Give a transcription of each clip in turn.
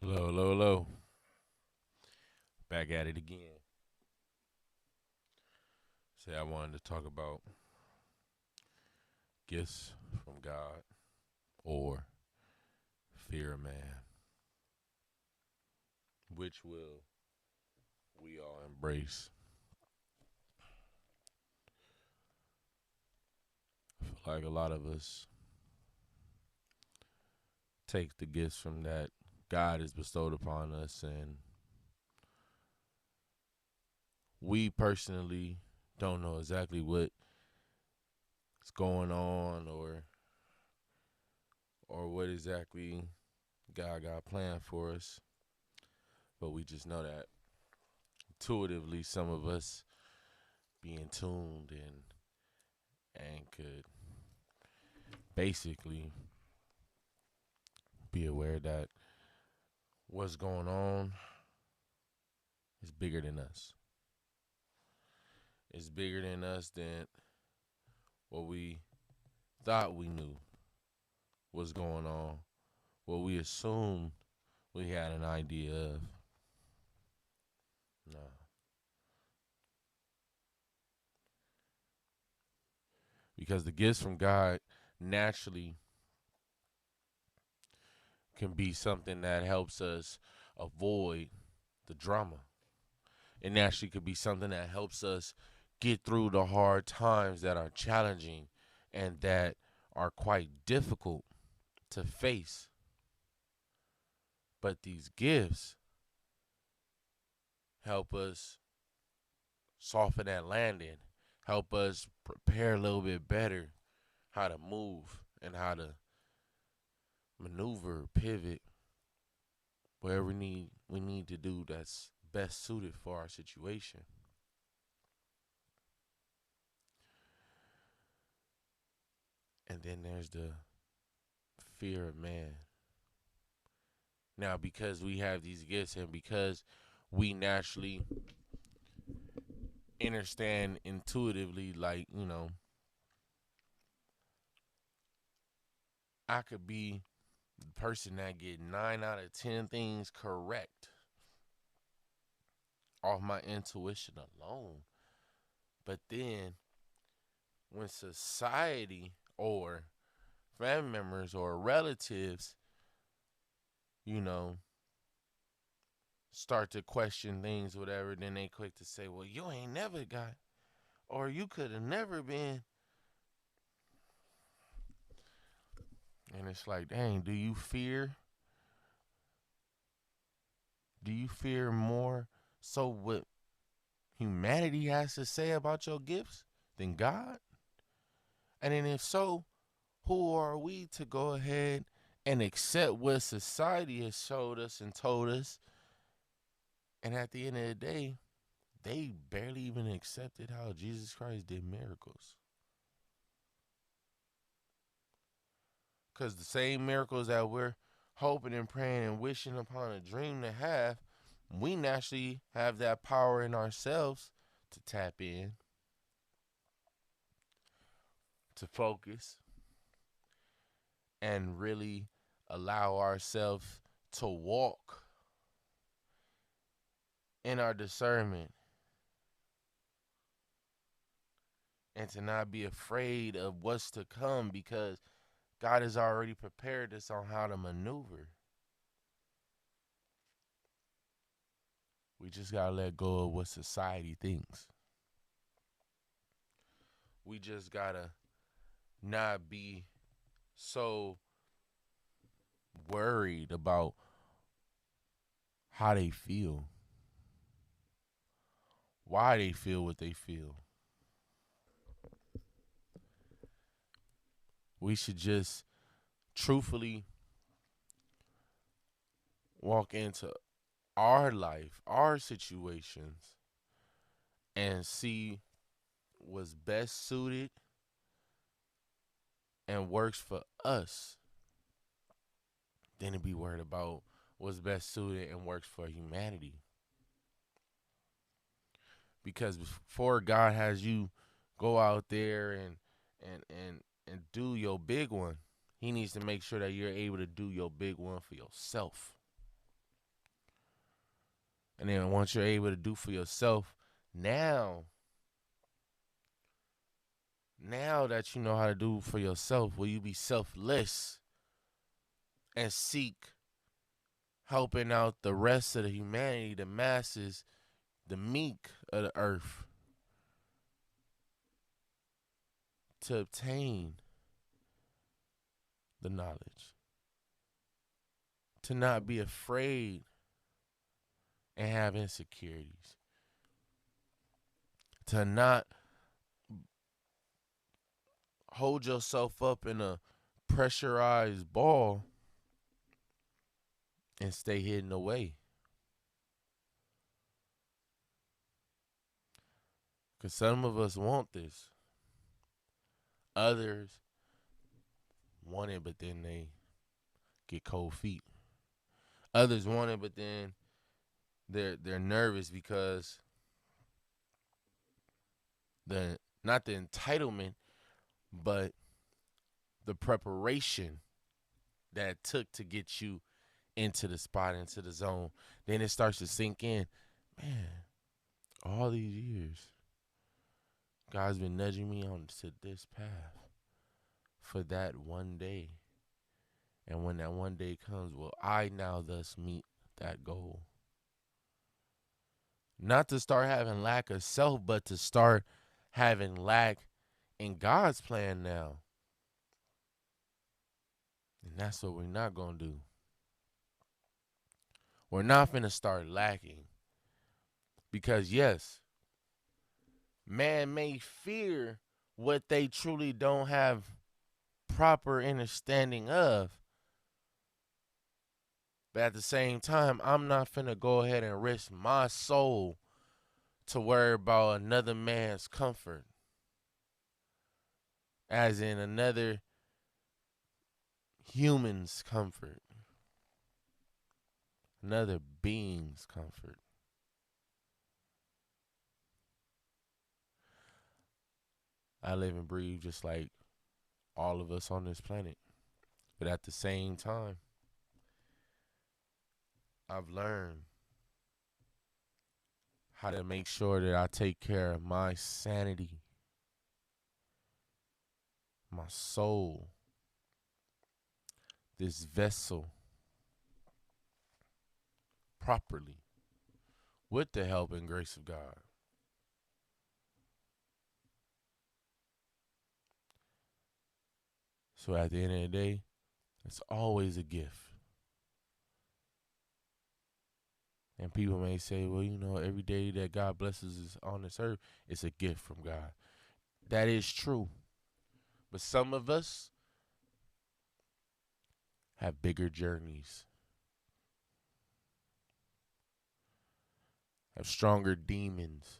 Hello, hello, hello. Back at it again. Say I wanted to talk about gifts from God or fear of man. Which will we all embrace? I feel like a lot of us take the gifts from that God has bestowed upon us, and we personally don't know exactly what's going on or what exactly God got planned for us. But we just know that intuitively some of us being tuned and could basically be aware that what's going on is bigger than us. It's bigger than us than what we thought we knew was going on, what we assumed we had an idea of. Nah. Because the gifts from God naturally can be something that helps us avoid the drama. It naturally could be something that helps us get through the hard times that are challenging and that are quite difficult to face. But these gifts help us soften that landing, help us prepare a little bit better how to move and how to maneuver, pivot, whatever we need to do that's best suited for our situation. And then there's the fear of man. Now, because we have these gifts and because we naturally understand intuitively, like, I could be the person that get 9 out of 10 things correct off my intuition alone. But then when society or family members or relatives, you know, start to question things, whatever, then they quick to say, well, you ain't never got, or you could have never been. And it's like, dang, do you fear more so what humanity has to say about your gifts than God? And then if so, who are we to go ahead and accept what society has showed us and told us? And at the end of the day, they barely even accepted how Jesus Christ did miracles. Because the same miracles that we're hoping and praying and wishing upon a dream to have, we naturally have that power in ourselves to tap in, to focus, and really allow ourselves to walk in our discernment and to not be afraid of what's to come because God has already prepared us on how to maneuver. We just got to let go of what society thinks. We just got to not be so worried about how they feel, why they feel what they feel. We should just truthfully walk into our life, our situations, and see what's best suited and works for us than to be worried about what's best suited and works for humanity. Because before God has you go out there and do your big one, He needs to make sure that you're able to do your big one for yourself. And then once you're able to do for yourself, now that you know how to do for yourself, will you be selfless and seek helping out the rest of the humanity, the masses, the meek of the earth, to obtain the knowledge, to not be afraid and have insecurities, to not hold yourself up in a pressurized ball and stay hidden away. Because some of us want this. Others want it, but then they get cold feet. Others want it, but then they're nervous because not the entitlement, but the preparation that it took to get you into the spot, into the zone. Then it starts to sink in. Man, all these years, God's been nudging me on to this path for that one day. And when that one day comes, will I now thus meet that goal? Not to start having lack of self, but to start having lack in God's plan now. And that's what we're not going to do. We're not going to start lacking. Because, yes, man may fear what they truly don't have proper understanding of. But at the same time, I'm not finna go ahead and risk my soul to worry about another man's comfort. As in another human's comfort. Another being's comfort. I live and breathe just like all of us on this planet. But at the same time, I've learned how to make sure that I take care of my sanity, my soul, this vessel properly with the help and grace of God. So at the end of the day, it's always a gift. And people may say, well, you know, every day that God blesses us on this earth, it's a gift from God. That is true. But some of us have bigger journeys, have stronger demons,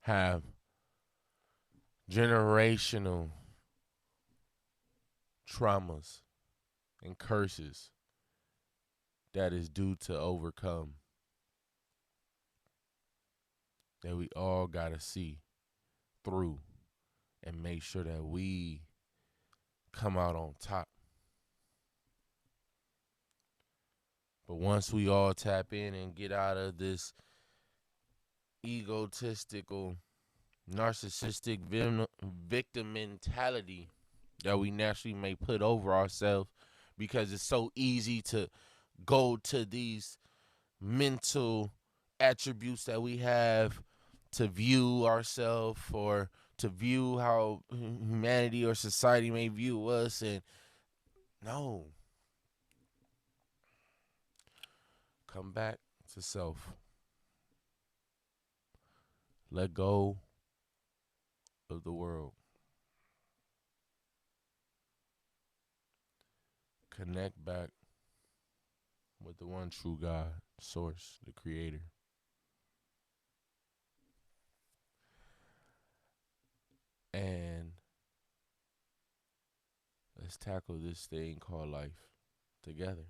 have generational traumas and curses that is due to overcome, that we all got to see through and make sure that we come out on top. But once we all tap in and get out of this egotistical, narcissistic victim mentality that we naturally may put over ourselves, because it's so easy to go to these mental attributes that we have to view ourselves or to view how humanity or society may view us. And no, come back to self. Let go of the world. Connect back with the one true God, source, the creator. And let's tackle this thing called life together.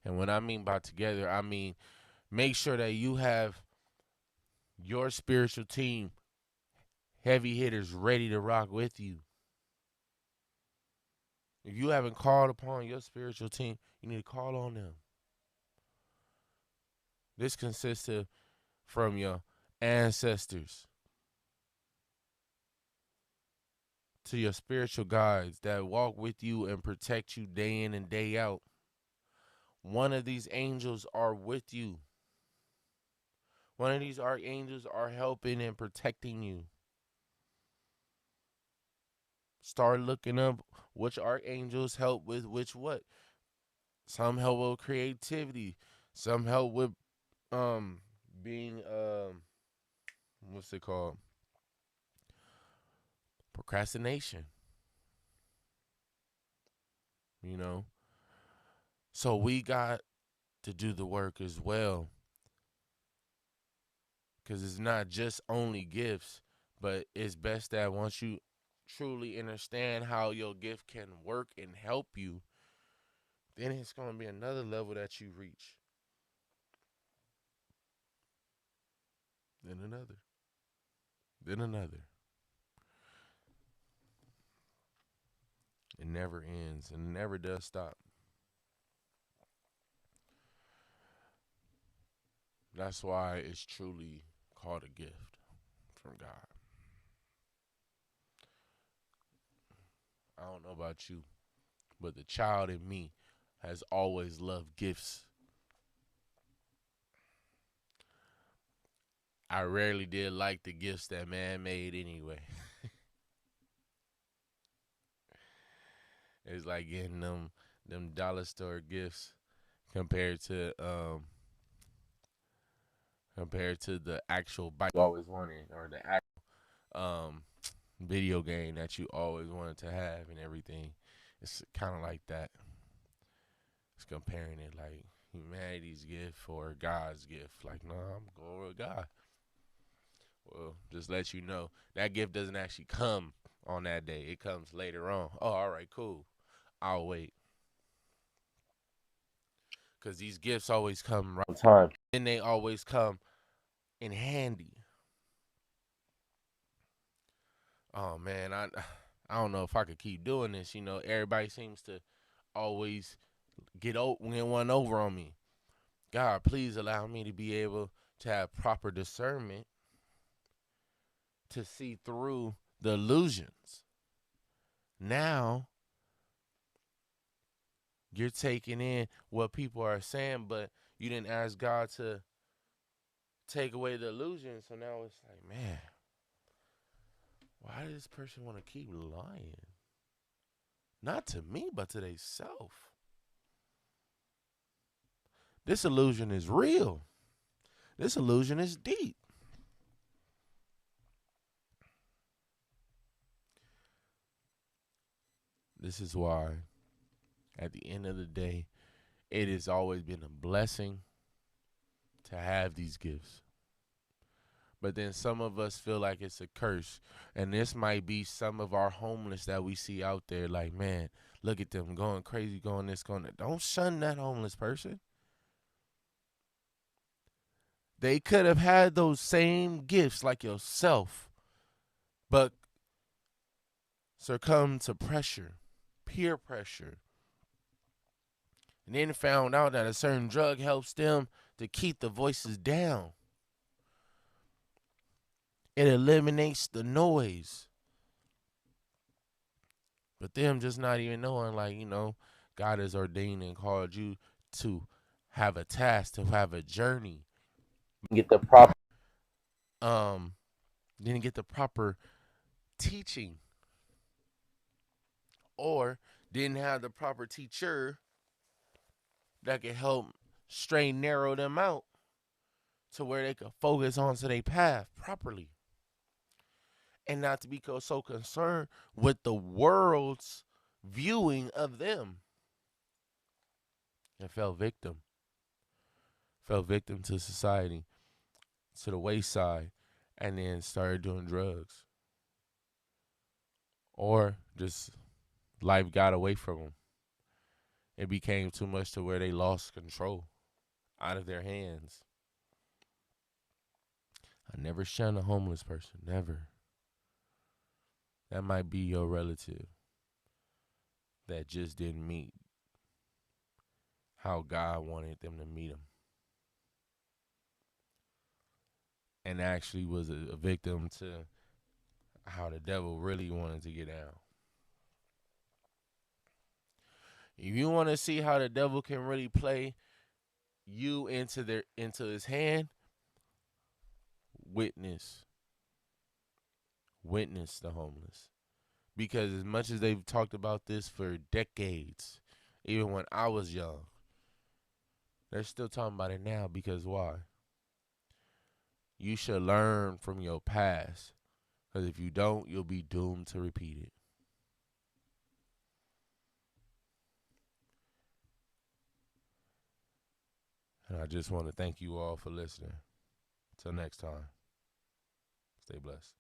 And what I mean by together, I mean make sure that you have your spiritual team, heavy hitters ready to rock with you. If you haven't called upon your spiritual team, you need to call on them. This consists of from your ancestors to your spiritual guides that walk with you and protect you day in and day out. One of these angels are with you. One of these archangels are helping and protecting you. Start looking up which archangels help with which what. Some help with creativity. Some help with being what's it called? Procrastination. You know? So we got to do the work as well. Because it's not just only gifts, but it's best that once you truly understand how your gift can work and help you, then it's going to be another level that you reach. Then another. Then another. It never ends and it never does stop. That's why it's truly called a gift from God. I don't know about you, but the child in me has always loved gifts. I rarely did like the gifts that man made anyway. It's like getting them dollar store gifts compared to the actual bike you always wanted or the actual video game that you always wanted to have and everything. It's kind of like that. It's comparing it like humanity's gift or God's gift. Like, no, I'm going with God. Well, just let you know that gift doesn't actually come on that day. It comes later on. Oh, all right, cool. I'll wait. Because these gifts always come right on time. And they always come in handy. Oh, man, I don't know if I could keep doing this. You know, everybody seems to always get one over on me. God, please allow me to be able to have proper discernment to see through the illusions. Now, you're taking in what people are saying, but you didn't ask God to take away the illusion. So now it's like, man, why does this person want to keep lying? Not to me, but to themselves. This illusion is real. This illusion is deep. This is why, at the end of the day, it has always been a blessing to have these gifts. But then some of us feel like it's a curse. And this might be some of our homeless that we see out there. Like, man, look at them going crazy, going this, going that. Don't shun that homeless person. They could have had those same gifts like yourself, but succumbed to pressure, peer pressure, and then found out that a certain drug helps them to keep the voices down. It eliminates the noise. But them just not even knowing, like, God has ordained and called you to have a task, to have a journey. Get the proper didn't get the proper teaching. Or didn't have the proper teacher that could help straight narrow them out to where they could focus onto their path properly. And not to be so concerned with the world's viewing of them. And fell victim to society, to the wayside, and then started doing drugs. Or just life got away from them. It became too much to where they lost control out of their hands. I never shun a homeless person, never. That might be your relative. that just didn't meet how God wanted them to meet him, and actually was a victim to how the devil really wanted to get down. If you want to see how the devil can really play you into his hand, witness the homeless. Because as much as they've talked about this for decades, even when I was young, they're still talking about it now. Because why? You should learn from your past. Because if you don't, you'll be doomed to repeat it. And I just want to thank you all for listening. Till next time, stay blessed.